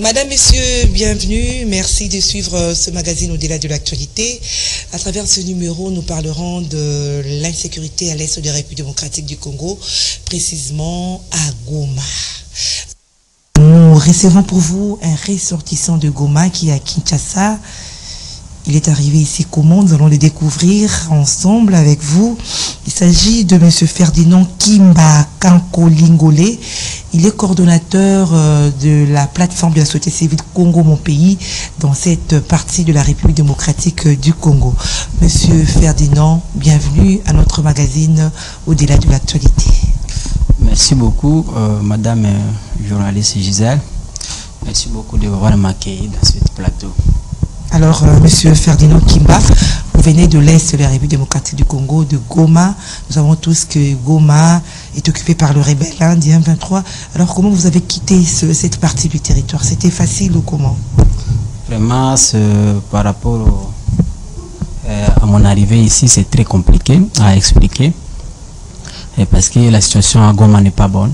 Madame, Messieurs, bienvenue. Merci de suivre ce magazine Au-delà de l'actualité. À travers ce numéro, nous parlerons de l'insécurité à l'est de la République démocratique du Congo, précisément à Goma. Nous recevons pour vous un ressortissant de Goma qui est à Kinshasa. Il est arrivé ici comment? Nous allons le découvrir ensemble avec vous. Il s'agit de M. Ferdinand Kimba Kankolingole. Il est coordonnateur de la plateforme de la société civile Congo Mon Pays dans cette partie de la République démocratique du Congo. Monsieur Ferdinand, bienvenue à notre magazine Au-delà de l'actualité. Merci beaucoup, Madame journaliste Gisèle. Merci beaucoup de m'avoir accueilli dans ce plateau. Alors, Monsieur Ferdinand Kimba, vous venez de l'Est de la République démocratique du Congo, de Goma. Nous savons tous que Goma est occupé par le rebelle indien 23. Alors, comment vous avez quitté cette partie du territoire? C'était facile ou comment? Vraiment, par rapport à mon arrivée ici, c'est très compliqué à expliquer. Et parce que la situation à Goma n'est pas bonne.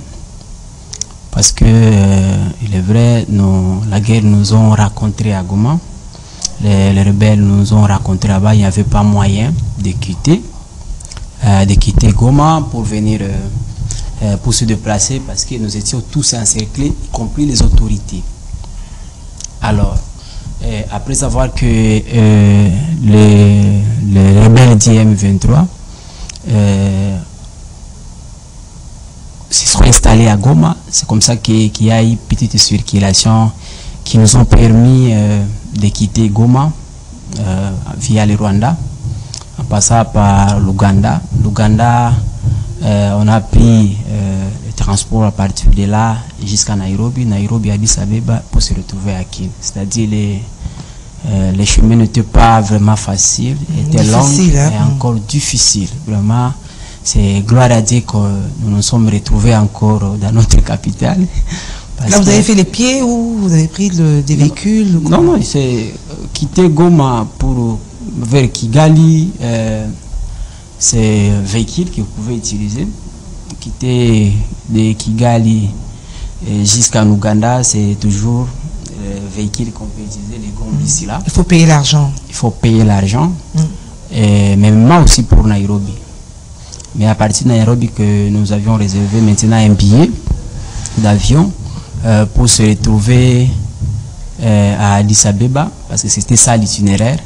Parce que, il est vrai, la guerre nous ont rencontrés à Goma. Les rebelles nous ont raconté là-bas, il n'y avait pas moyen de quitter Goma pour venir, pour se déplacer parce que nous étions tous encerclés, y compris les autorités. Alors, après avoir que les rebelles d'IM23 se sont installés à Goma, c'est comme ça qu'il y a eu une petite circulation qui nous ont permis de quitter Goma via le Rwanda, en passant par l'Ouganda. L'Ouganda, on a pris le transport à partir de là jusqu'à Nairobi. Nairobi, Addis Abeba pour se retrouver à Kin. C'est-à-dire les chemins n'étaient pas vraiment faciles, étaient longs et encore difficiles. Vraiment, c'est gloire à Dieu que nous nous sommes retrouvés encore dans notre capitale. Là, vous avez fait les pieds ou vous avez pris des véhicules? Non, c'est quitter Goma vers Kigali, c'est un véhicule que vous pouvez utiliser. Quitter de Kigali jusqu'à Ouganda, c'est toujours le véhicule qu'on peut utiliser, les Goma ici là. Il faut payer l'argent. Il faut payer l'argent, mais même aussi pour Nairobi. Mais à partir de Nairobi que nous avions réservé maintenant un billet d'avion pour se retrouver à Addis Abeba, parce que c'était ça l'itinéraire.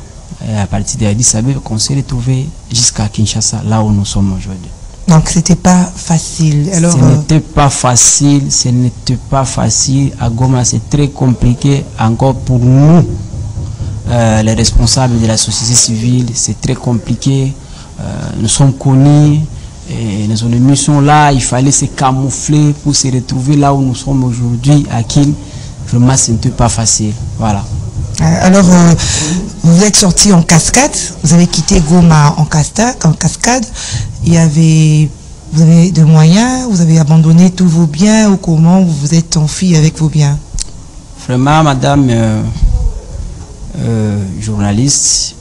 À partir d'Addis Abeba, qu'on s'est retrouvé jusqu'à Kinshasa, là où nous sommes aujourd'hui. Donc c'était pas facile. Alors, ce n'était pas facile, ce n'était pas facile. À Goma, c'est très compliqué encore pour nous, les responsables de la société civile. C'est très compliqué. Nous sommes connus. Et nos ennemis sont là, il fallait se camoufler pour se retrouver là où nous sommes aujourd'hui, à Kin. Vraiment, ce n'était pas facile. Voilà. Alors, vous êtes sorti en cascade, vous avez quitté Goma en cascade. Vous avez des moyens, vous avez abandonné tous vos biens ou comment vous vous êtes enfui avec vos biens? Vraiment, madame journaliste,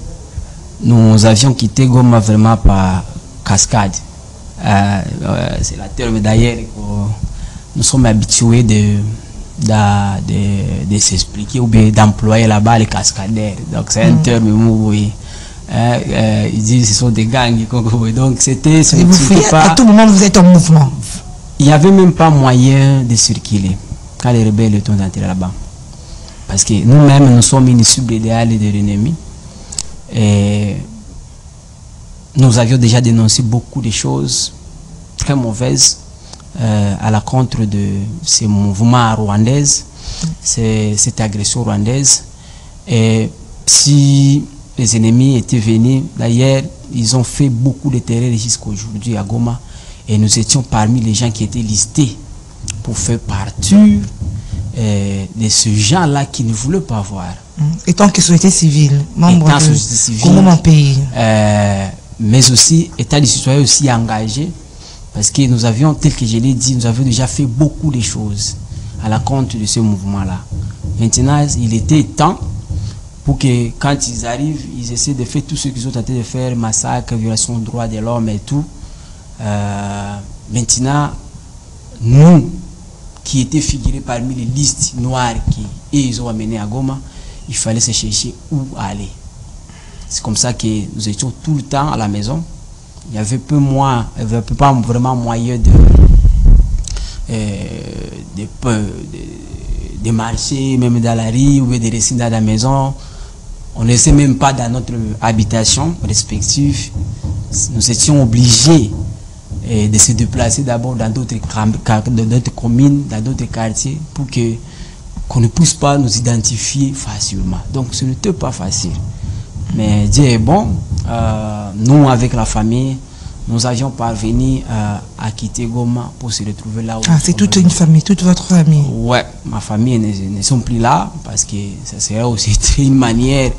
nous avions quitté Goma vraiment par cascade. C'est la terme d'ailleurs que nous sommes habitués de s'expliquer ou bien d'employer là-bas les cascadeurs. Donc c'est un terme oui. Ils disent que ce sont des gangs. Donc c'était à tout moment vous êtes en mouvement. Il n'y avait même pas moyen de circuler quand les rebelles étaient entrés là-bas. Parce que nous-mêmes nous sommes une cible idéale de l'ennemi. Et nous avions déjà dénoncé beaucoup de choses très mauvaises à la contre de ces mouvements rwandais, cette agression rwandaise. Et si les ennemis étaient venus, d'ailleurs, ils ont fait beaucoup de terreur jusqu'à aujourd'hui à Goma. Et nous étions parmi les gens qui étaient listés pour faire partie de ce gens-là qui ne voulaient pas voir. Étant que société civile, membre de Congo Mon Pays. Mais aussi, état de citoyen aussi engagé, parce que nous avions, tel que je l'ai dit, nous avions déjà fait beaucoup de choses à la compte de ce mouvement-là. Maintenant, il était temps pour que quand ils arrivent, ils essaient de faire tout ce qu'ils ont tenté de faire, massacre, violation des droits de l'homme et tout. Maintenant, nous, qui étaient figurés parmi les listes noires qu'ils ont amenées à Goma, il fallait se chercher où aller. C'est comme ça que nous étions tout le temps à la maison. Il y avait pas vraiment moyen de marcher, même dans la rue ou de rester dans la maison. On ne laissait même pas dans notre habitation respective. Nous étions obligés de se déplacer d'abord dans d'autres communes, dans d'autres quartiers, pour qu'on ne puisse pas nous identifier facilement. Donc ce n'était pas facile. Mais Dieu est bon. Nous, avec la famille, nous avions parvenu à quitter Goma pour se retrouver là où... Ah, c'est toute une famille, toute votre famille? Ouais, ma famille ne sont plus là parce que ça serait aussi une manière,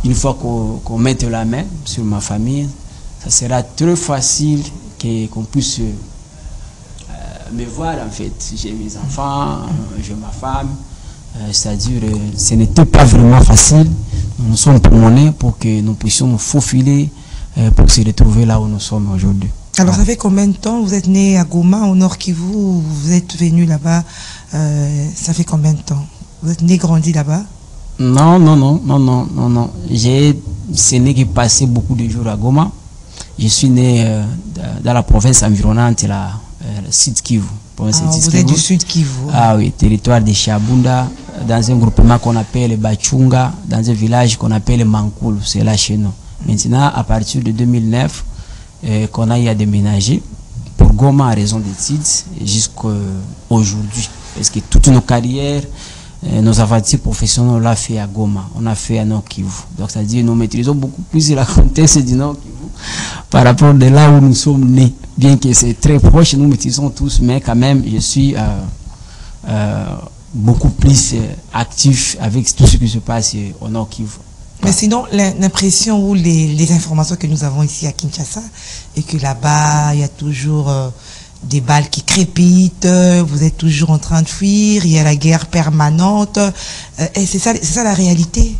une fois qu'on mette la main sur ma famille, ça sera très facile qu'on puisse me voir en fait. J'ai mes enfants, j'ai ma femme, c'est-à-dire ce n'était pas vraiment facile. Nous nous sommes promenés pour que nous puissions nous faufiler pour se retrouver là où nous sommes aujourd'hui. Alors, ça fait combien de temps vous êtes né à Goma, au Nord Kivu, vous êtes venu là-bas? Ça fait combien de temps? Vous êtes né, grandi là-bas? Non. C'est né qui passait beaucoup de jours à Goma. Je suis né dans la province environnante, le Sud Kivu. Vous êtes du Sud Kivu? Ah oui, territoire de Chabunda, dans un groupement qu'on appelle Bachunga, dans un village qu'on appelle Mankoul, c'est là chez nous. Maintenant, à partir de 2009, qu'on a eu à déménager pour Goma à raison d'études jusqu'à aujourd'hui. Parce que toutes nos carrières, nos aventures professionnelles, on l'a fait à Goma, on a fait à Nord Kivu. Donc, c'est-à-dire nous maîtrisons beaucoup plus la contexte du Nord Kivu par rapport de là où nous sommes nés. Bien que c'est très proche, nous maîtrisons tous, mais quand même, je suis beaucoup plus actif avec tout ce qui se passe au Nord Kivu. Mais sinon, l'impression ou les informations que nous avons ici à Kinshasa, et que là-bas, il y a toujours des balles qui crépitent, vous êtes toujours en train de fuir, il y a la guerre permanente. Et c'est ça la réalité.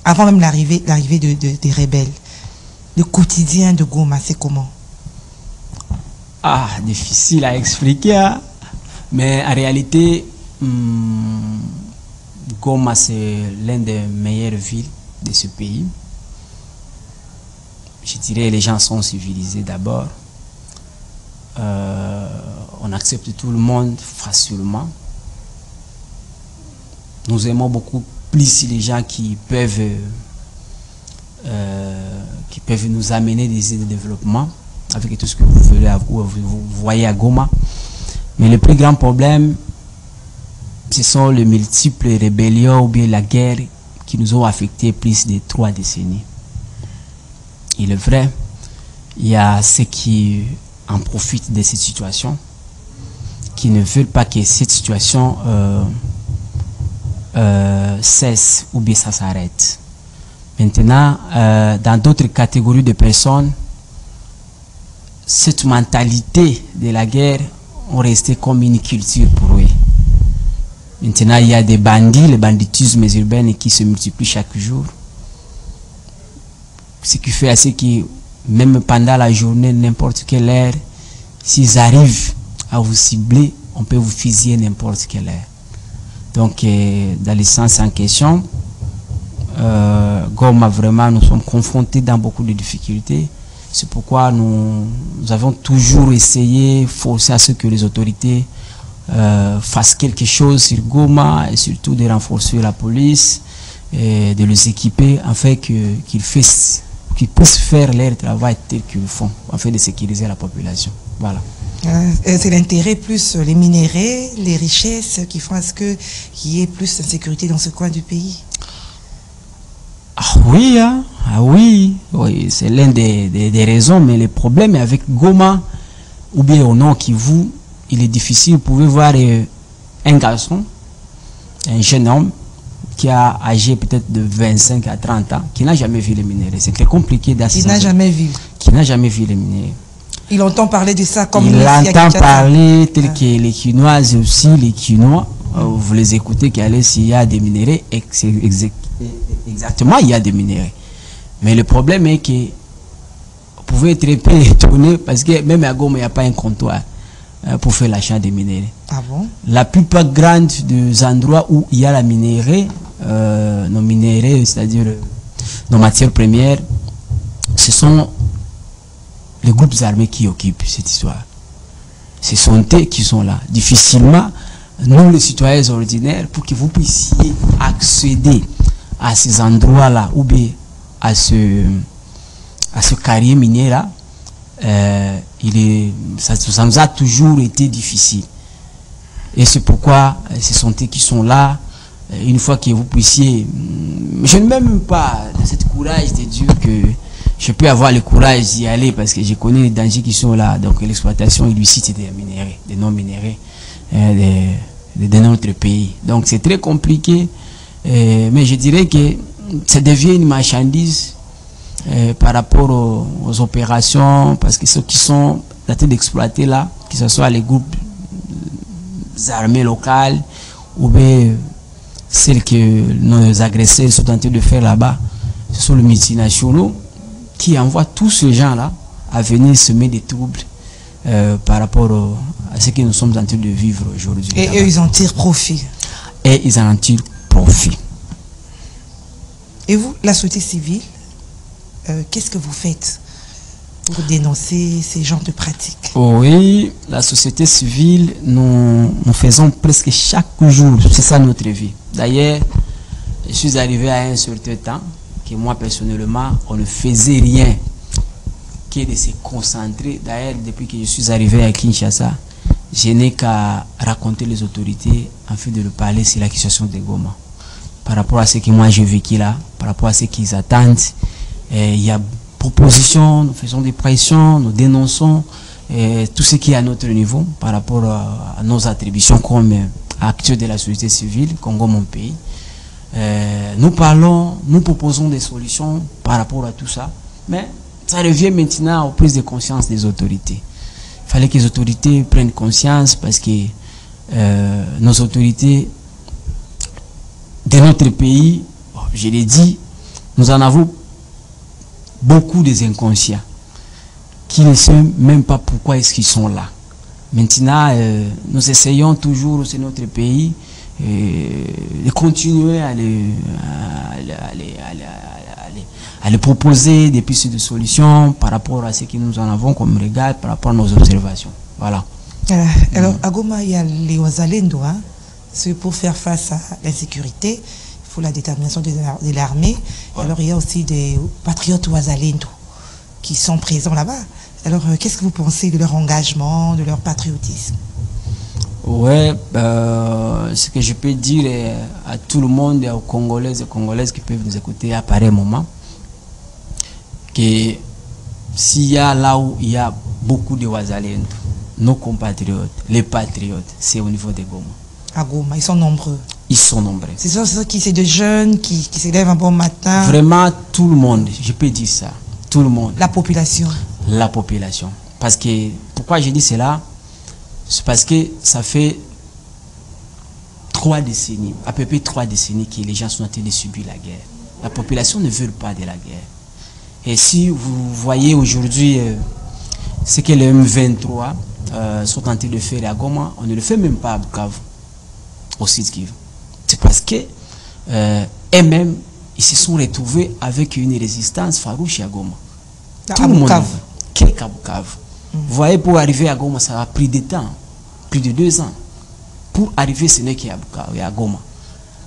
Avant même l'arrivée des rebelles. Le quotidien de Goma, c'est comment? Ah, difficile à expliquer, hein? Mais en réalité, Goma, c'est l'une des meilleures villes de ce pays. Je dirais les gens sont civilisés d'abord. On accepte tout le monde facilement. Nous aimons beaucoup plus les gens qui peuvent nous amener des idées de développement avec tout ce que vous voyez à Goma. Mais le plus grand problème, ce sont les multiples rébellions ou bien la guerre qui nous ont affectés plus de 3 décennies. Il est vrai, il y a ceux qui en profitent de cette situation, qui ne veulent pas que cette situation cesse ou bien ça s'arrête. Maintenant, dans d'autres catégories de personnes, cette mentalité de la guerre ont resté comme une culture pour eux. Maintenant, il y a des bandits, le banditisme urbain qui se multiplie chaque jour. Ce qui fait à ce que, même pendant la journée, n'importe quelle heure, s'ils arrivent à vous cibler, on peut vous fusiller n'importe quelle heure. Donc, dans le sens en question, Goma, vraiment, nous sommes confrontés dans beaucoup de difficultés. C'est pourquoi nous avons toujours essayé, forcé à ce que les autorités fassent quelque chose sur Goma et surtout de renforcer la police et de les équiper afin qu'ils puissent faire leur travail tel qu'ils le font, afin de sécuriser la population. Voilà. C'est l'intérêt plus les minéraux, les richesses qui font à ce qu'il y ait plus d'insécurité dans ce coin du pays. Ah oui, hein? Oui, c'est l'une des raisons, mais le problème est avec Goma, ou bien au Nord Kivu, il est difficile. Vous pouvez voir un garçon, un jeune homme, qui a âgé peut-être de 25 à 30 ans, qui n'a jamais vu les minéraux. C'est très compliqué d'assister. Qui n'a jamais vu. Qui n'a jamais vu les minéraux. Il entend parler de ça comme il entend parler tel que les Quinoises aussi, les Quinois. Vous les écoutez qui allez s'il y a des minéraux, exactement il y a des minéraux. Mais le problème est que vous pouvez être très étonné parce que même à Goma il n'y a pas un comptoir. pour faire l'achat des minéraux. Ah bon? La plupart grande des endroits où il y a la minerai, nos minéraux, c'est-à-dire nos matières premières, ce sont les groupes armés qui occupent cette histoire. Ce sont eux qui sont là. Difficilement, nous les citoyens ordinaires, pour que vous puissiez accéder à ces endroits-là, ou bien à ce carrière minier-là, ça nous a toujours été difficile. Et c'est pourquoi ce sont eux qui sont là. Une fois que vous puissiez... Je ne mets même pas cette courage de dire que je peux avoir le courage d'y aller parce que je connais les dangers qui sont là. Donc l'exploitation illicite des minéraux, des non-minéraux de notre pays. Donc c'est très compliqué. Mais je dirais que ça devient une marchandise par rapport aux opérations, parce que ceux qui sont en train d'exploiter là, que ce soit les groupes armés locales ou bien celles que nos agresseurs sont en train de faire là-bas, ce sont les multinationaux qui envoient tous ces gens-là à venir semer des troubles par rapport à ce que nous sommes en train de vivre aujourd'hui. Et eux, ils en tirent profit. Et ils en tirent profit. Et vous, la société civile, qu'est-ce que vous faites pour dénoncer ces genres de pratiques? Oui, la société civile, nous faisons presque chaque jour, c'est ça notre vie. D'ailleurs, je suis arrivé à un certain temps que moi personnellement, on ne faisait rien que de se concentrer. D'ailleurs, depuis que je suis arrivé à Kinshasa, je n'ai qu'à raconter les autorités afin de leur parler sur la situation de Goma. Par rapport à ce que moi j'ai vécu là, par rapport à ce qu'ils attendent, il y a propositions, nous faisons des pressions, nous dénonçons tout ce qui est à notre niveau par rapport à nos attributions comme acteurs de la société civile, Congo mon pays. Nous parlons, nous proposons des solutions par rapport à tout ça, mais ça revient maintenant aux prises de conscience des autorités. Il fallait que les autorités prennent conscience parce que nos autorités de notre pays, je l'ai dit, nous en avons beaucoup des inconscients qui ne savent même pas pourquoi est-ce qu'ils sont là. Maintenant, nous essayons toujours, c'est notre pays, de continuer à les proposer des pistes de solutions par rapport à ce que nous en avons comme regard, par rapport à nos observations. Voilà. Alors, à Goma, il y a les Wazalendo, hein? C'est pour faire face à l'insécurité, il faut la détermination de l'armée. Ouais. Alors, il y a aussi des patriotes Wazalendo qui sont présents là-bas. Alors, qu'est-ce que vous pensez de leur engagement, de leur patriotisme? Ouais, ce que je peux dire à tout le monde, aux Congolais et Congolaises qui peuvent nous écouter à pareil moment, que s'il y a là où il y a beaucoup de Wazalendo, nos compatriotes, les patriotes, c'est au niveau de Goma. À Goma, ils sont nombreux. Ils sont nombreux. C'est ça qui c'est de jeunes qui se lèvent un bon matin. Vraiment tout le monde, je peux dire ça. Tout le monde. La population. La population. Parce que, pourquoi je dis cela? C'est parce que ça fait 3 décennies, à peu près 3 décennies que les gens sont en train de subir la guerre. La population ne veut pas de la guerre. Et si vous voyez aujourd'hui ce que les M23 sont en train de faire à Goma, on ne le fait même pas à Bukavu, au Sud Kivu. C'est parce que eux-mêmes, ils se sont retrouvés avec une résistance farouche à Goma. Tout le monde. Quelqu'un à Bukavu. Vous voyez, pour arriver à Goma, ça a pris du temps, plus de 2 ans. Pour arriver, ce n'est qu'à Bukavu, à Goma.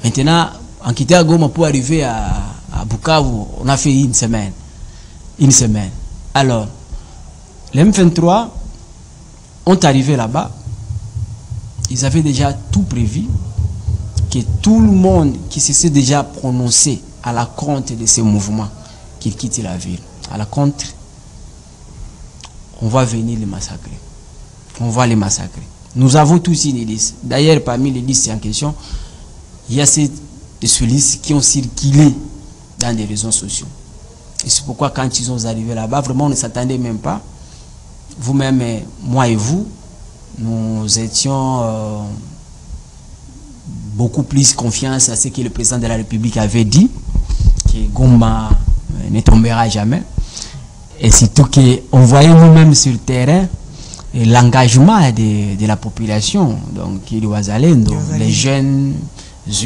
Maintenant, en quittant à Goma pour arriver à Bukavu, on a fait une semaine. Une semaine. Alors, les M23 ont arrivé là-bas. Ils avaient déjà tout prévu, que tout le monde qui s'est déjà prononcé à la contre de ces mouvements, qu'ils quittent la ville. À la contre, on va venir les massacrer. On va les massacrer. Nous avons tous une liste. D'ailleurs, parmi les listes en question, il y a ces listes qui ont circulé dans des réseaux sociaux. Et c'est pourquoi quand ils sont arrivés là-bas, vraiment on ne s'attendait même pas. Vous-même, moi et vous, nous étions beaucoup plus confiance à ce que le président de la République avait dit, que Goma ne tombera jamais. Et surtout qu'on voyait nous-mêmes sur le terrain l'engagement de la population, donc qui est Wazalendo, les jeunes,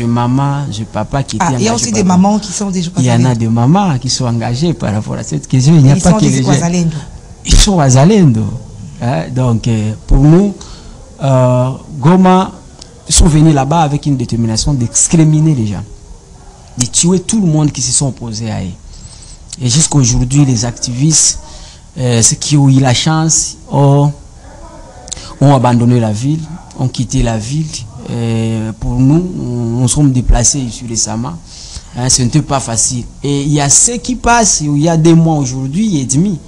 maman, papa qui étaient engagés. Il y a aussi des mamans qui sont des Il y en a des mamans qui sont engagées par rapport à cette question. Il n'y a pas que les jeunes. Ils sont Wazalendo. Hein? Donc, pour nous, Goma, ils sont venus là-bas avec une détermination d'exterminer les gens, de tuer tout le monde qui se sont opposés à eux. Et jusqu'à aujourd'hui, les activistes, ceux qui ont eu la chance, ont abandonné la ville, ont quitté la ville. Pour nous, nous sommes déplacés ici récemment. Hein, ce n'était pas facile. Et il y a ceux qui passent, il y a des mois aujourd'hui et demi,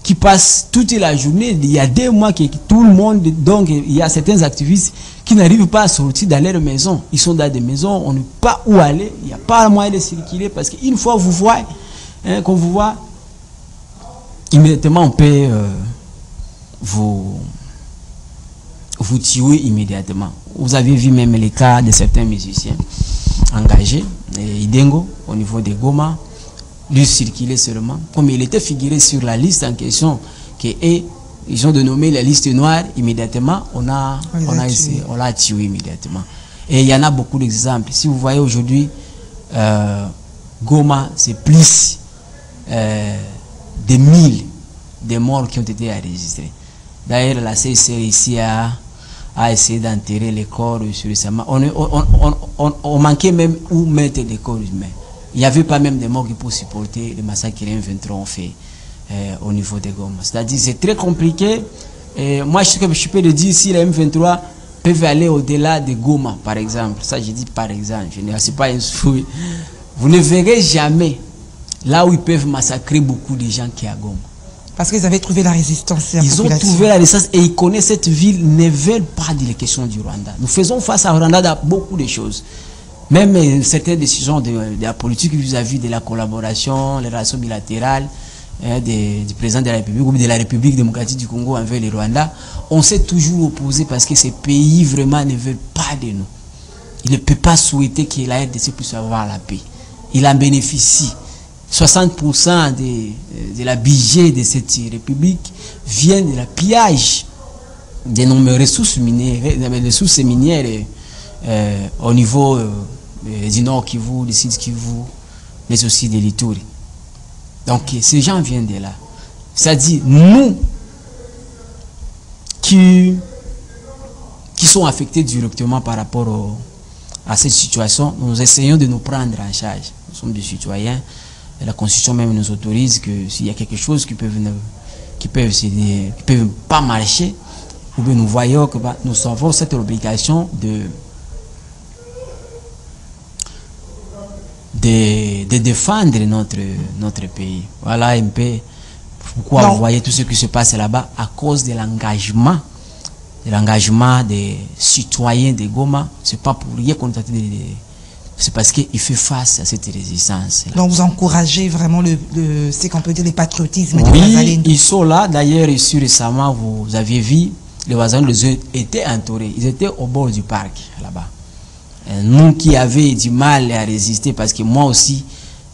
qui passent toute la journée. Il y a des mois que tout le monde, donc il y a certains activistes qui n'arrivent pas à sortir dans leur maison. Ils sont dans des maisons, on ne sait pas où aller, il n'y a pas moyen de circuler parce qu'une fois vous voyez, hein, qu'on vous voit, immédiatement on peut vous tuer immédiatement. Vous avez vu même les cas de certains musiciens engagés, Idengo, au niveau de Goma, lui circuler seulement. Comme il était figuré sur la liste en question, ils ont dénommé la liste noire, immédiatement, on l'a tué immédiatement. Et il y en a beaucoup d'exemples. Si vous voyez aujourd'hui, Goma, c'est plus de 1000 des morts qui ont été enregistrés. D'ailleurs, la CICR ici a essayé d'enterrer les corps récemment. On manquait même où mettre les corps humains. Il n'y avait pas même des morts qui pour supporter le massacre que les M23 ont fait au niveau de Goma. C'est-à-dire c'est très compliqué. Et moi, je peux le dire, si les M23 peuvent aller au-delà de Goma, par exemple. Ça, je dis par exemple. Je ne sais pas un souhait. Vous ne verrez jamais là où ils peuvent massacrer beaucoup de gens qui sont à Goma. Parce qu'ils avaient trouvé la résistance. Ils ont trouvé la résistance et ils connaissent cette ville, ils ne veulent pas dire les questions du Rwanda. Nous faisons face à Rwanda dans beaucoup de choses. Même certaines décisions de la politique vis-à-vis de la collaboration, les relations bilatérales du président de la République ou de la République démocratique du Congo envers le Rwanda, on s'est toujours opposé parce que ces pays vraiment ne veulent pas de nous. Ils ne peuvent pas souhaiter que la RDC puisse avoir la paix. Il en bénéficie. 60% de la budget de cette république vient de la pillage de nos ressources minières, au niveau du Nord Kivu, du Sud Kivu, mais aussi de l'Ituri. Donc ces gens viennent de là. C'est-à-dire nous qui sont affectés directement par rapport à cette situation, nous essayons de nous prendre en charge. Nous sommes des citoyens. Et la Constitution même nous autorise que s'il y a quelque chose qui peuvent pas marcher, ou bien nous voyons que nous avons cette obligation de défendre notre pays. Voilà un peu pourquoi vous voyez tout ce qui se passe là-bas à cause de l'engagement des citoyens de Goma. C'est pas pour rien qu'on c'est parce qu'il fait face à cette résistance. Donc vous encouragez vraiment ce qu'on peut dire le patriotisme des Wazalendo. Oui, ils sont là. D'ailleurs, ici récemment, vous aviez vu, les Wazalendo étaient entourés. Ils étaient au bord du parc, là-bas. Nous qui avions du mal à résister, parce que moi aussi,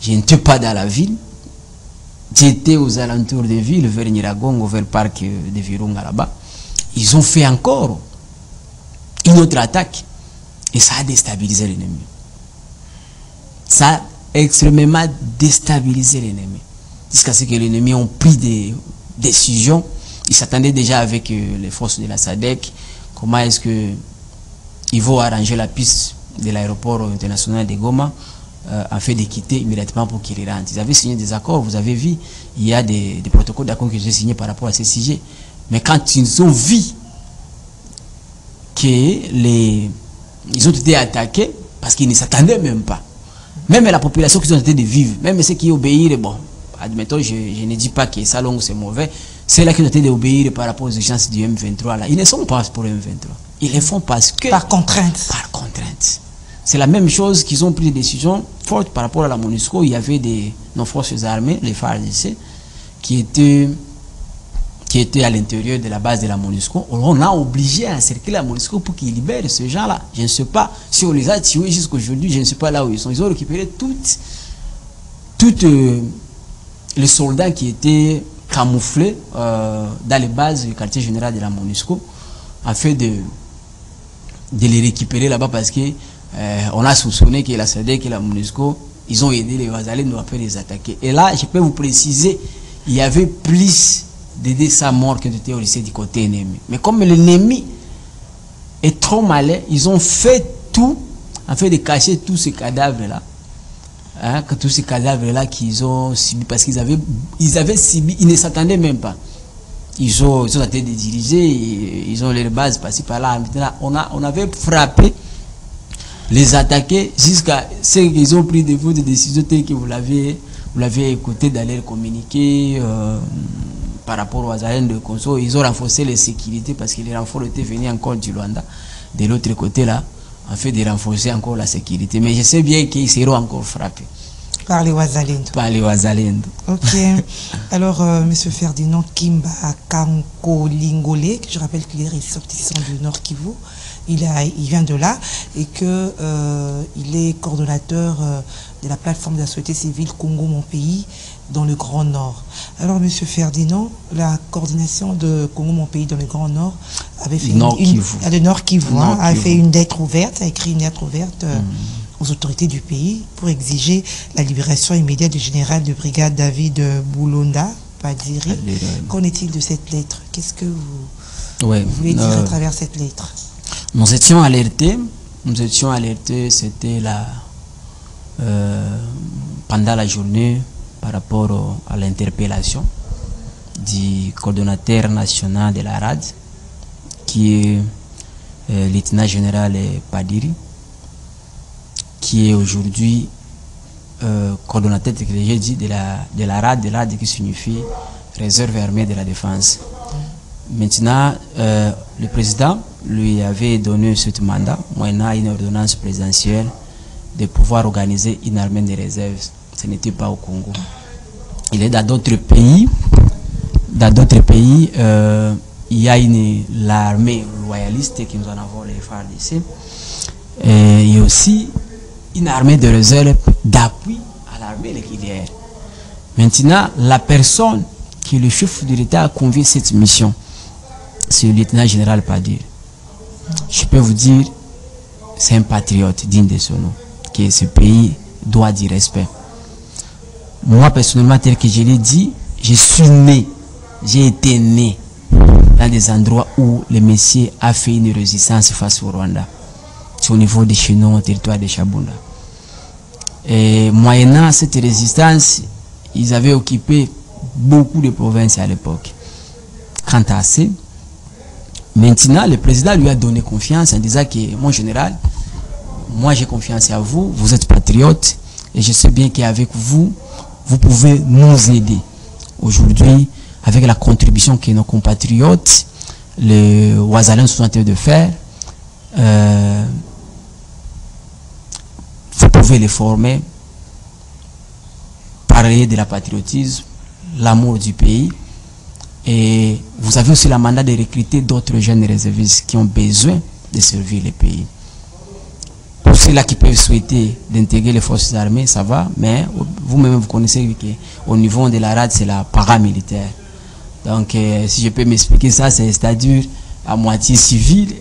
je n'étais pas dans la ville. J'étais aux alentours de ville, vers Nyiragongo, vers le parc de Virunga, là-bas. Ils ont fait encore une autre attaque. Et ça a déstabilisé l'ennemi. Ça a extrêmement déstabilisé l'ennemi. Jusqu'à ce que l'ennemi ait pris des décisions. Ils s'attendaient déjà avec les forces de la SADC. Comment est-ce qu'ils vont arranger la piste de l'aéroport international de Goma en fait de quitter immédiatement pour qu'ils rentrent. Ils avaient signé des accords, vous avez vu, il y a des protocoles d'accord que j'ai signés par rapport à ces sujets. Mais quand ils ont vu qu'ils ont été attaqués, parce qu'ils ne s'attendaient même pas. Même la population qui ont été de vivre, même ceux qui obéissent, bon, admettons, je ne dis pas que ça long c'est mauvais, c'est là qui ont été d'obéir par rapport aux exigences du M23 là. Ils ne sont pas pour le M23. Ils le font parce que... Par contrainte. Par contrainte. C'est la même chose qu'ils ont pris des décisions fortes par rapport à la MONUSCO. Il y avait nos forces armées, les FARDC, qui étaient à l'intérieur de la base de la MONUSCO. On a obligé à encercler la MONUSCO pour qu'ils libèrent ces gens-là. Je ne sais pas si on les a tués jusqu'à aujourd'hui, je ne sais pas là où ils sont. Ils ont récupéré toutes les soldats qui étaient camouflés dans les bases du quartier général de la MONUSCO afin de les récupérer là-bas parce que on a soupçonné que la SADC et la MONUSCO, ils ont aidé les Wazalènes à faire les attaquer. Et là, je peux vous préciser, il y avait plus de 200 morts qui étaient au lycée du côté ennemi. Mais comme l'ennemi est trop malin, ils ont fait tout afin de cacher tous ces cadavres-là. Hein, que tous ces cadavres-là qu'ils ont subis, parce qu'ils avaient subi, ils ne s'attendaient même pas. Ils ont été dirigés, ils ont les bases passées par là. Maintenant, on avait frappé, les attaquer jusqu'à ce qu'ils ont pris des décisions telles que vous l'avez écouté d'aller communiquer par rapport aux Wazalènes de Konso. Ils ont renforcé les sécurités parce que les renforts étaient venus encore du Rwanda, de l'autre côté là, en fait de renforcer encore la sécurité. Mais je sais bien qu'ils seront encore frappés. Par les Wazalènes. Par les Wazalènes. Ok. Alors, M. Ferdinand Kimba Kanko Lingolé, que je rappelle qu'il est ressortissant du Nord Kivu, il vient de là et que il est coordonnateur de la plateforme de la société civile Congo Mon Pays dans le Grand Nord. Alors, M. Ferdinand, la coordination de Congo Mon Pays dans le Grand Nord avait fait le Nord Kivu a fait une lettre ouverte, a écrit une lettre ouverte aux autorités du pays pour exiger la libération immédiate du général de brigade David Boulonda Padiri. Qu'en est-il de cette lettre? Qu'est-ce que vous voulez dire à travers cette lettre? Nous étions alertés, c'était pendant la journée par rapport à l'interpellation du coordonnateur national de la RAD, qui est le lieutenant général Padiri, qui est aujourd'hui coordonnateur de la RAD qui signifie Réserve armée de la défense. Maintenant, le président lui avait donné ce mandat, moyennant une ordonnance présidentielle, de pouvoir organiser une armée de réserve. Ce n'était pas au Congo. Il est dans d'autres pays. Dans d'autres pays, il y a l'armée loyaliste qui nous en avons les FARDC. Et il y a aussi une armée de réserve d'appui à l'armée régulière. Maintenant, la personne qui est le chef de l'État a convié cette mission, c'est le lieutenant général Padir. Je peux vous dire, c'est un patriote digne de son nom, que ce pays doit du respect. Moi, personnellement, tel que je l'ai dit, je suis né, j'ai été né dans des endroits où le Messie a fait une résistance face au Rwanda. C'est au niveau de chez nous, au territoire de Chabunda. Et moyennant cette résistance, ils avaient occupé beaucoup de provinces à l'époque. Quant à ça, maintenant, le président lui a donné confiance en disant que, mon général, moi j'ai confiance en vous, vous êtes patriote, et je sais bien qu'avec vous, vous pouvez nous aider. Aujourd'hui, avec la contribution que nos compatriotes, les Wazalènes sont en train de faire, vous pouvez les former, parler de la patriotisme, l'amour du pays. Et vous avez aussi le mandat de recruter d'autres jeunes réservistes qui ont besoin de servir le pays. Pour ceux-là qui peuvent souhaiter d'intégrer les forces armées, ça va, mais vous-même vous connaissez qu'au niveau de la RAD, c'est la paramilitaire. Donc, si je peux m'expliquer ça, c'est-à-dire à moitié civil,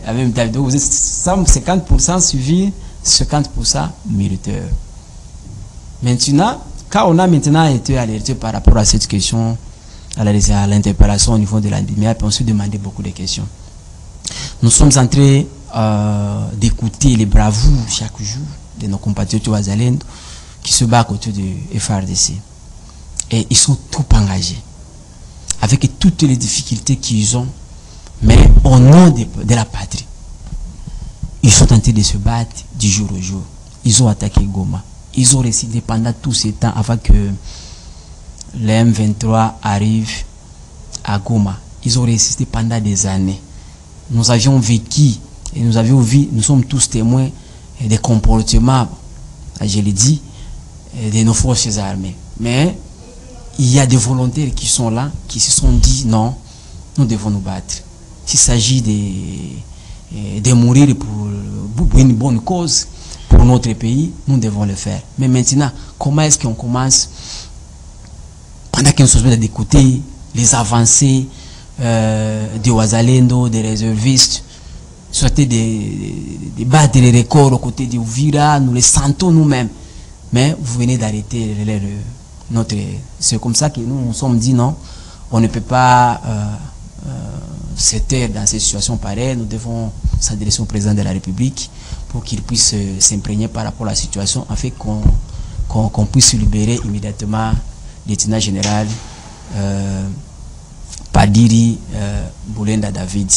donc vous êtes 50% civil, 50% militaire. Maintenant, quand on a maintenant été alerté par rapport à cette question, à l'interpellation au niveau de la BIMEAP, on se demandait beaucoup de questions. Nous sommes en train d'écouter les bravoures chaque jour de nos compatriotes Wazalènes qui se battent à côté de FARDC. Et ils sont tout engagés, avec toutes les difficultés qu'ils ont, mais au nom de la patrie. Ils sont en train de se battre du jour au jour. Ils ont attaqué Goma. Ils ont résidé pendant tout ce temps avant que les M23 arrivent à Goma. Ils ont résisté pendant des années. Nous avions vécu et nous avions vu, nous sommes tous témoins des comportements, je l'ai dit, de nos forces armées. Mais il y a des volontaires qui sont là, qui se sont dit non, nous devons nous battre. S'il s'agit de mourir pour une bonne cause, pour notre pays, nous devons le faire. Mais maintenant, comment est-ce qu'on commence, pendant qu'ils sont d'écouter les avancées des Wazalendo, des réservistes, souhaiter de battre les records aux côtés de Uvira, nous les sentons nous-mêmes. Mais vous venez d'arrêter notre... C'est comme ça que nous nous sommes dit non, on ne peut pas se taire dans ces situations pareilles, nous devons s'adresser au président de la République pour qu'il puisse s'imprégner par rapport à la situation, afin qu'on puisse libérer immédiatement le lieutenant général Padiri Boulenda David.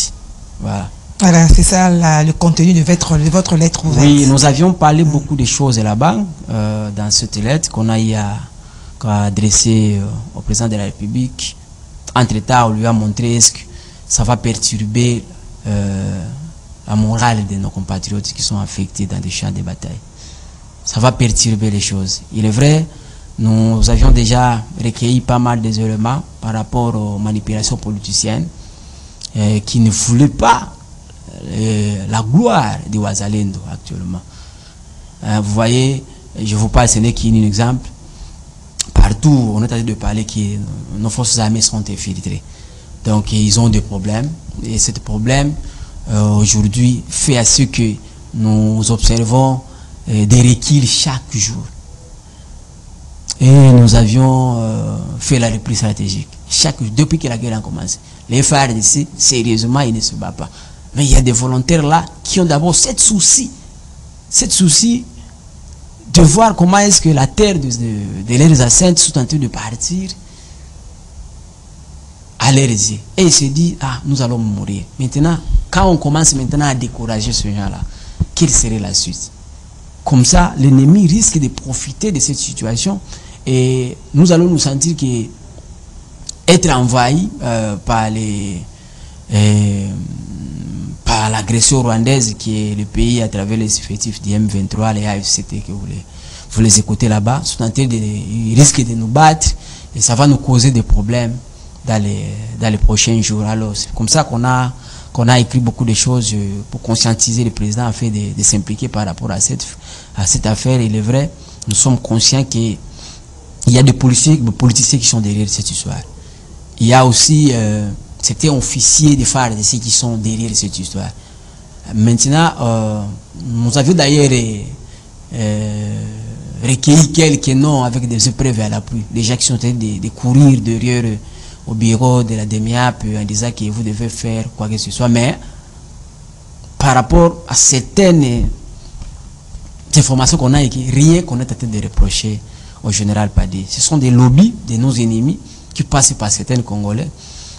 Voilà. Voilà, c'est ça le contenu de votre lettre ouverte. Oui, nous avions parlé beaucoup de choses là-bas, dans cette lettre qu'on a eu à adresser au président de la République. Entre-temps, on lui a montré est-ce que ça va perturber la morale de nos compatriotes qui sont affectés dans des champs de bataille. Ça va perturber les choses. Il est vrai, nous avions déjà recueilli pas mal d'éléments par rapport aux manipulations politiciennes qui ne voulaient pas la gloire de Wazalendo actuellement. Vous voyez, je vous parle, ce n'est qu'un exemple. Partout, on est en train de parler que nos forces armées sont infiltrées. Donc, ils ont des problèmes. Et ce problème, aujourd'hui, fait à ce que nous observons des reculs chaque jour. Et nous avions fait la reprise stratégique. Depuis que la guerre a commencé, les FARDC, sérieusement, ils ne se battent pas. Mais il y a des volontaires là qui ont d'abord cette souci de voir comment est-ce que la terre de leurs ancêtres sont en train de partir à leurs yeux. Et ils se disent, ah, nous allons mourir. Maintenant, quand on commence maintenant à décourager ce gens-là, quelle serait la suite? Comme ça, l'ennemi risque de profiter de cette situation et nous allons nous sentir que être envahi par l'agression rwandaise qui est le pays à travers les effectifs du M23, les AFCT que vous les écoutez là-bas, sont en train ils risquent de nous battre et ça va nous causer des problèmes dans les prochains jours. Alors c'est comme ça qu'on a écrit beaucoup de choses pour conscientiser le président afin de s'impliquer par rapport à cette affaire. Il est vrai, nous sommes conscients qu'il y a des politiciens qui sont derrière cette histoire. Il y a aussi certains officiers des FARDC qui sont derrière cette histoire. Maintenant, nous avions d'ailleurs recueilli quelques noms avec des preuves à l'appui. Les gens qui sont en train de courir derrière au bureau de la DEMIAP en disant que vous devez faire quoi que ce soit. Mais par rapport à certaines informations qu'on a écrites, rien qu'on est en train de reprocher au général Padé. Ce sont des lobbies de nos ennemis qui passent par certains Congolais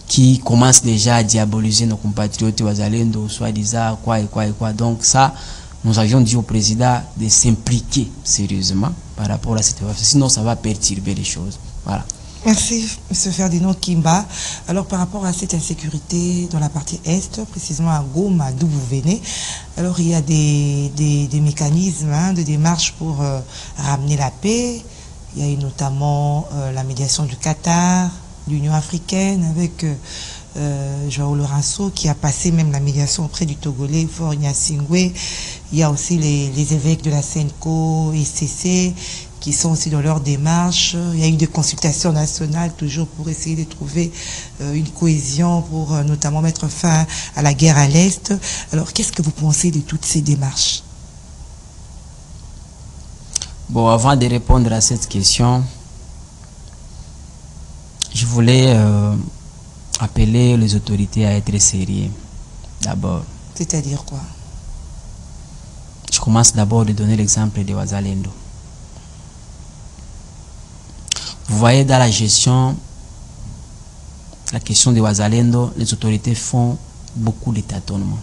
qui commencent déjà à diaboliser nos compatriotes Wazalendo, soi-disant quoi et quoi et quoi. Donc ça, nous avions dit au président de s'impliquer sérieusement par rapport à cette affaire. Sinon, ça va perturber les choses. Voilà. Merci, M. Ferdinand Kimba. Alors, par rapport à cette insécurité dans la partie Est, précisément à Goma, d'où vous venez, alors il y a des mécanismes, de démarches pour ramener la paix. Il y a eu notamment la médiation du Qatar, l'Union africaine avec Joao Lourenço qui a passé même la médiation auprès du Togolais Faure Gnassingbé. Il y a aussi les évêques de la CENCO et CC qui sont aussi dans leur démarche. Il y a eu des consultations nationales toujours pour essayer de trouver une cohésion pour notamment mettre fin à la guerre à l'Est. Alors, qu'est-ce que vous pensez de toutes ces démarches? Bon, avant de répondre à cette question, je voulais appeler les autorités à être sérieux, d'abord. C'est-à-dire quoi? Je commence d'abord de donner l'exemple de Wazalendo. Vous voyez, dans la gestion, la question de Wazalendo, les autorités font beaucoup de tâtonnements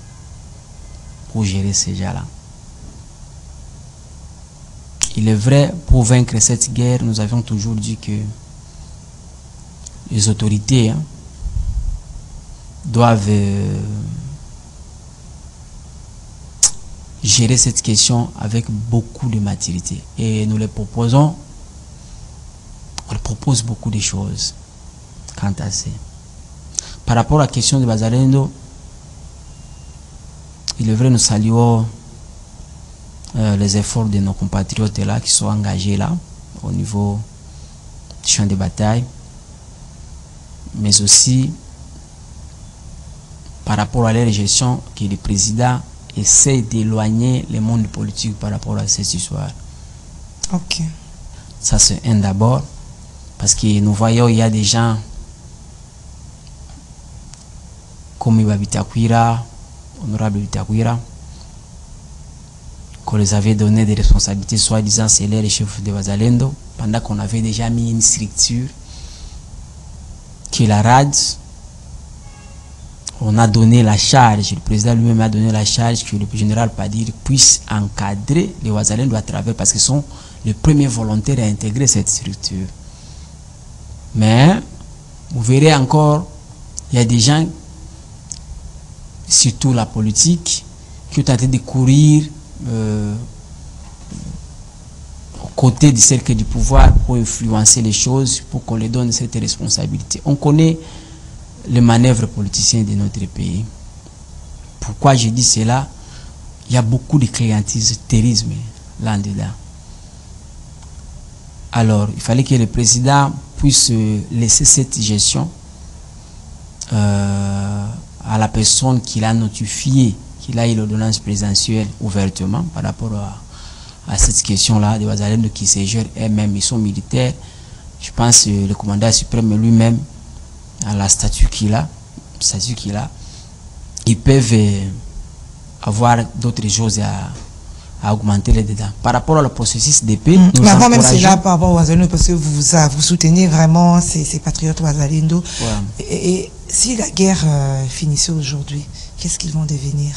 pour gérer ces gens-là. Il est vrai, pour vaincre cette guerre, nous avions toujours dit que les autorités doivent gérer cette question avec beaucoup de maturité. Et nous les proposons, on propose beaucoup de choses quant à ça. Par rapport à la question de Wazalendo, il est vrai, nous saluons les efforts de nos compatriotes là qui sont engagés là au niveau du champ de bataille. mais aussi par rapport à la gestion que le président essaie d'éloigner le monde politique par rapport à cette histoire. Ok. Ça, c'est un d'abord, parce que nous voyons il y a des gens comme Iba Bitakwira, honorable Bitakwira, qu'on les avait donné des responsabilités, soi-disant c'est les chefs de Wazalendo, pendant qu'on avait déjà mis une structure qui est la RAD. On a donné la charge, le président lui-même a donné la charge que le général Padir puisse encadrer les Wazalendo à travers, parce qu'ils sont les premiers volontaires à intégrer cette structure. Mais vous verrez encore, il y a des gens, surtout la politique, qui ont tenté de courir aux côtés du cercle du pouvoir pour influencer les choses, pour qu'on les donne cette responsabilité. On connaît les manœuvres politiciennes de notre pays. Pourquoi je dis cela? Il y a beaucoup de clientélisme là-dedans. Alors, il fallait que le président puisse laisser cette gestion à la personne qu'il a notifié, qu'il a eu l'ordonnance présidentielle ouvertement par rapport à cette question-là des Wazalendo qui se gèrent eux-mêmes, ils sont militaires. Je pense que le commandant suprême lui-même, à la statut qu'il a, ils peuvent avoir d'autres choses à augmenter les dedans. Par rapport au processus de paix, nous avant même cela, par rapport aux Wazalendo, parce que vous soutenez vraiment ces patriotes Wazalendo. Ouais. Et si la guerre finissait aujourd'hui, qu'est-ce qu'ils vont devenir?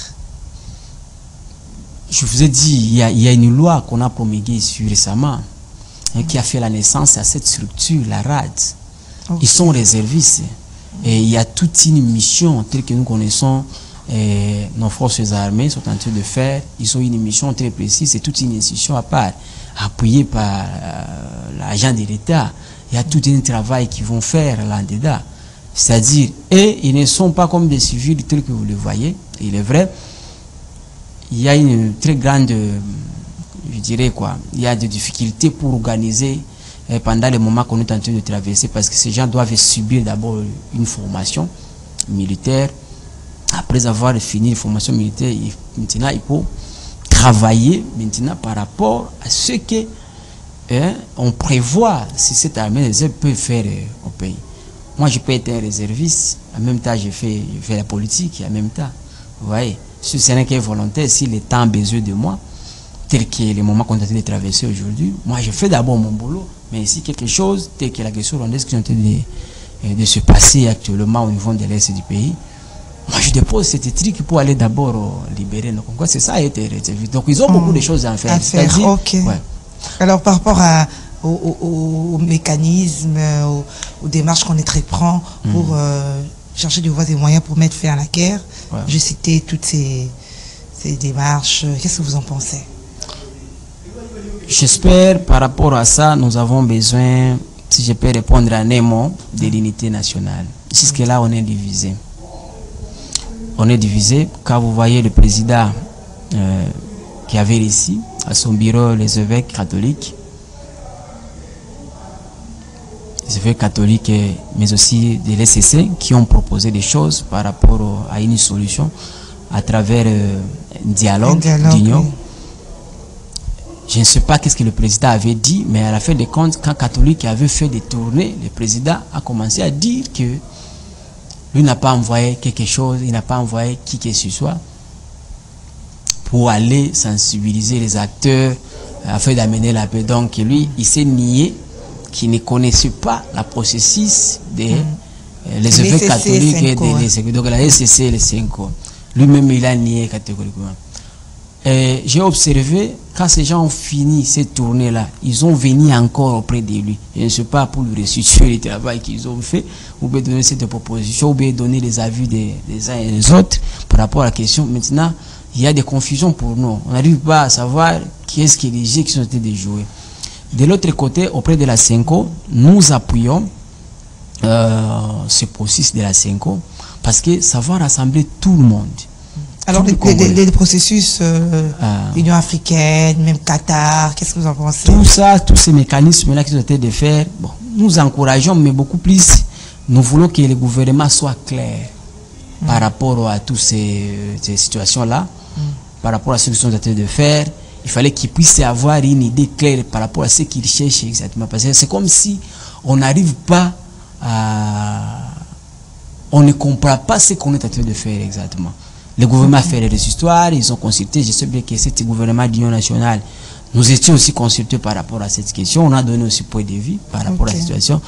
Je vous ai dit, il y a une loi qu'on a promulguée ici récemment, qui a fait la naissance à cette structure, la RAD. Okay. Ils sont réservistes. Et il y a toute une mission telle que nous connaissons, nos forces armées sont en train de faire. Ils ont une mission très précise, c'est toute une institution à part, appuyée par l'agent de l'État. Il y a tout un travail qu'ils vont faire là-dedans. C'est-à-dire, ils ne sont pas comme des civils tels que vous le voyez. Il est vrai, il y a une très grande, je dirais quoi, il y a des difficultés pour organiser pendant les moments qu'on est en train de traverser, parce que ces gens doivent subir d'abord une formation militaire. Après avoir fini la formation militaire, maintenant il faut travailler maintenant par rapport à ce que on prévoit si cette armée peut faire au pays. Moi, je peux être un réserviste, en même temps je fais la politique, en même temps. Vous voyez, si ce n'est qu'un volontaire, si le temps a besoin de moi, tel que les moments qu'on est en train de traverser aujourd'hui, moi je fais d'abord mon boulot. Mais si quelque chose, tel que la question rwandaise qui est en train de se passer actuellement au niveau de l'Est du pays, moi je dépose cette truc pour aller d'abord libérer nos Congolais. C'est ça a été réservé. Donc ils ont beaucoup de choses à faire. Okay. Ouais. Alors par rapport au mécanisme, aux démarches qu'on prend pour chercher de voies et moyens pour mettre fin à la guerre, j'ai cité toutes ces démarches. Qu'est-ce que vous en pensez? J'espère, par rapport à ça, nous avons besoin, si je peux répondre à un mot, de l'unité nationale. Jusque-là, on est divisé. On est divisé. Quand vous voyez le président qui avait ici, à son bureau, les évêques catholiques, mais aussi des LCC, qui ont proposé des choses par rapport à une solution à travers un dialogue d'union. Oui. Je ne sais pas qu'est-ce que le président avait dit, mais à la fin des comptes, quand catholique avait fait des tournées, le président a commencé à dire que lui n'a pas envoyé quelque chose, il n'a pas envoyé qui que ce soit pour aller sensibiliser les acteurs afin d'amener la paix. Donc lui, il s'est nié qu'il ne connaissait pas la processus des les évêques catholiques et des donc la SCC et les 5 ans. Lui-même, il a nié catégoriquement. J'ai observé, quand ces gens ont fini cette tournée-là, ils ont venu encore auprès de lui. Je ne sais pas pour lui restituer le travail qu'ils ont fait, ou bien donner cette proposition, ou bien donner les avis des uns et des autres par rapport à la question. Maintenant, il y a des confusions pour nous. On n'arrive pas à savoir qui est-ce qui est les jeux qui sont en train de jouer. De l'autre côté, auprès de la CENCO, nous appuyons ce processus de la CENCO parce que ça va rassembler tout le monde. Alors, les processus, Union africaine, même Qatar, qu'est-ce que vous en pensez? Tout ça, tous ces mécanismes-là qui sont en train de faire, bon, nous encourageons, mais beaucoup plus nous voulons que le gouvernement soit clair par rapport à toutes ces situations-là, par rapport à ce qu'ils sont en train de faire. Il fallait qu'ils puissent avoir une idée claire par rapport à ce qu'ils cherchent exactement. Parce que c'est comme si on n'arrive pas à... On ne comprend pas ce qu'on est en train de faire exactement. Le gouvernement a fait des histoires, ils ont consulté. Je sais bien que ce gouvernement d'union nationale, nous étions aussi consultés par rapport à cette question. On a donné aussi point de vue par rapport à la situation.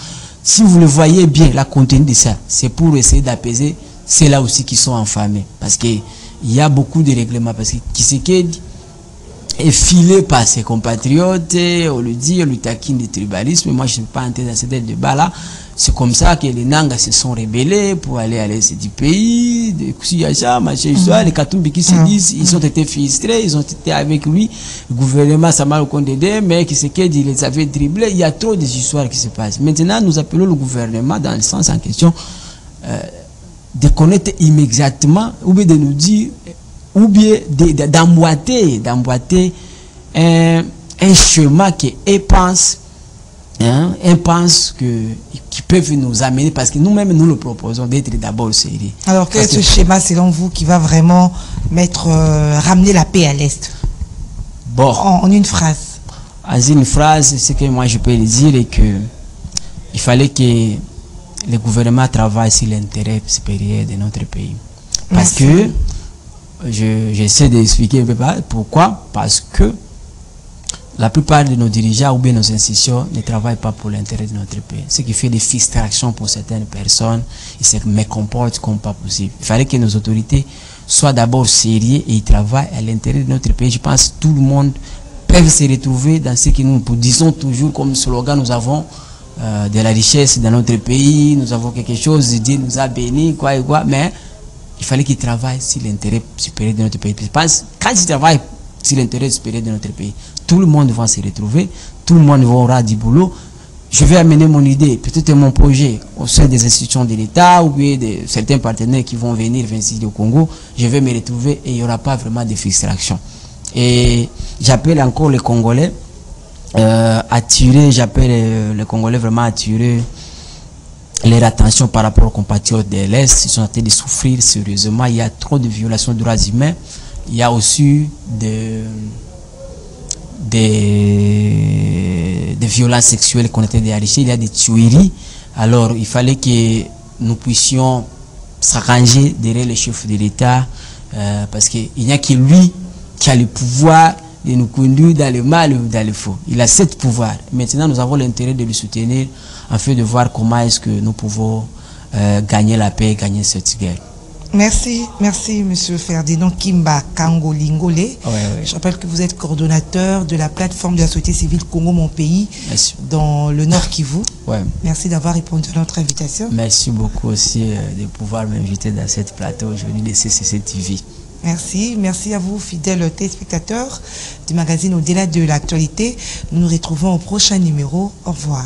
Si vous le voyez bien, la contenu de ça, c'est pour essayer d'apaiser ceux-là aussi qui sont enflammés. Parce qu'il y a beaucoup de règlements. Parce que Tshisekedi est filé par ses compatriotes, on le dit, on le taquine du tribalisme. Moi, je ne suis pas entré dans ce débat-là. C'est comme ça que les Nangas se sont rebellés pour aller à l'est du pays, de Kusiyacha, machin, histoire. Les Katumbi qui se disent, ils ont été frustrés, ils ont été avec lui. Le gouvernement s'est mal condamné, mais Tshisekedi les avait dribblés. Il y a trop d'histoires qui se passent. Maintenant, nous appelons le gouvernement, dans le sens en question, de connaître immédiatement, ou bien de nous dire, ou bien d'emboîter un chemin qui pense, qui peuvent nous amener, parce que nous-mêmes nous le proposons d'être d'abord sérieux. Alors quel est ce schéma selon vous qui va vraiment ramener la paix à l'Est? Bon, en une phrase. En une phrase, ce que moi je peux le dire est que il fallait que le gouvernement travaille sur l'intérêt supérieur de notre pays. Parce que j'essaie d'expliquer un peu pourquoi. Parce que la plupart de nos dirigeants ou bien nos institutions ne travaillent pas pour l'intérêt de notre pays. Ce qui fait des frustrations pour certaines personnes. Ils se mécomportent comme pas possible. Il fallait que nos autorités soient d'abord sérieux et ils travaillent à l'intérêt de notre pays. Je pense que tout le monde peut se retrouver dans ce que nous disons toujours comme slogan. Nous avons de la richesse dans notre pays, nous avons quelque chose, Dieu nous a bénis, quoi et quoi, mais il fallait qu'ils travaillent sur l'intérêt supérieur de notre pays. Je pense quand ils travaillent sur l'intérêt supérieur de notre pays, tout le monde va se retrouver, tout le monde aura du boulot. Je vais amener mon idée, peut-être mon projet au sein des institutions de l'État ou bien de certains partenaires qui vont venir ici au Congo. Je vais me retrouver et il n'y aura pas vraiment de frustration. Et j'appelle encore les Congolais j'appelle les Congolais vraiment attirer leur attention par rapport aux compatriotes de l'Est. Ils sont en train de souffrir sérieusement. Il y a trop de violations de droits humains. Il y a aussi des violences sexuelles qu'on était d'arracher. Il y a des tueries. Alors, il fallait que nous puissions s'arranger derrière les chefs de l'État parce qu'il n'y a que lui qui a le pouvoir de nous conduire dans le mal ou dans le faux. Il a ce pouvoir. Maintenant, nous avons l'intérêt de le soutenir afin de voir comment est-ce que nous pouvons gagner la paix, gagner cette guerre. Merci, Monsieur Ferdinand Kimba Kangolingole. Je rappelle que vous êtes coordonnateur de la plateforme de la société civile Congo Mon Pays. Merci. Dans le Nord Kivu. Merci d'avoir répondu à notre invitation. Merci beaucoup aussi de pouvoir m'inviter dans cette plateau aujourd'hui de CCC TV. Merci à vous, fidèles téléspectateurs du magazine Au-delà de l'actualité. Nous nous retrouvons au prochain numéro. Au revoir.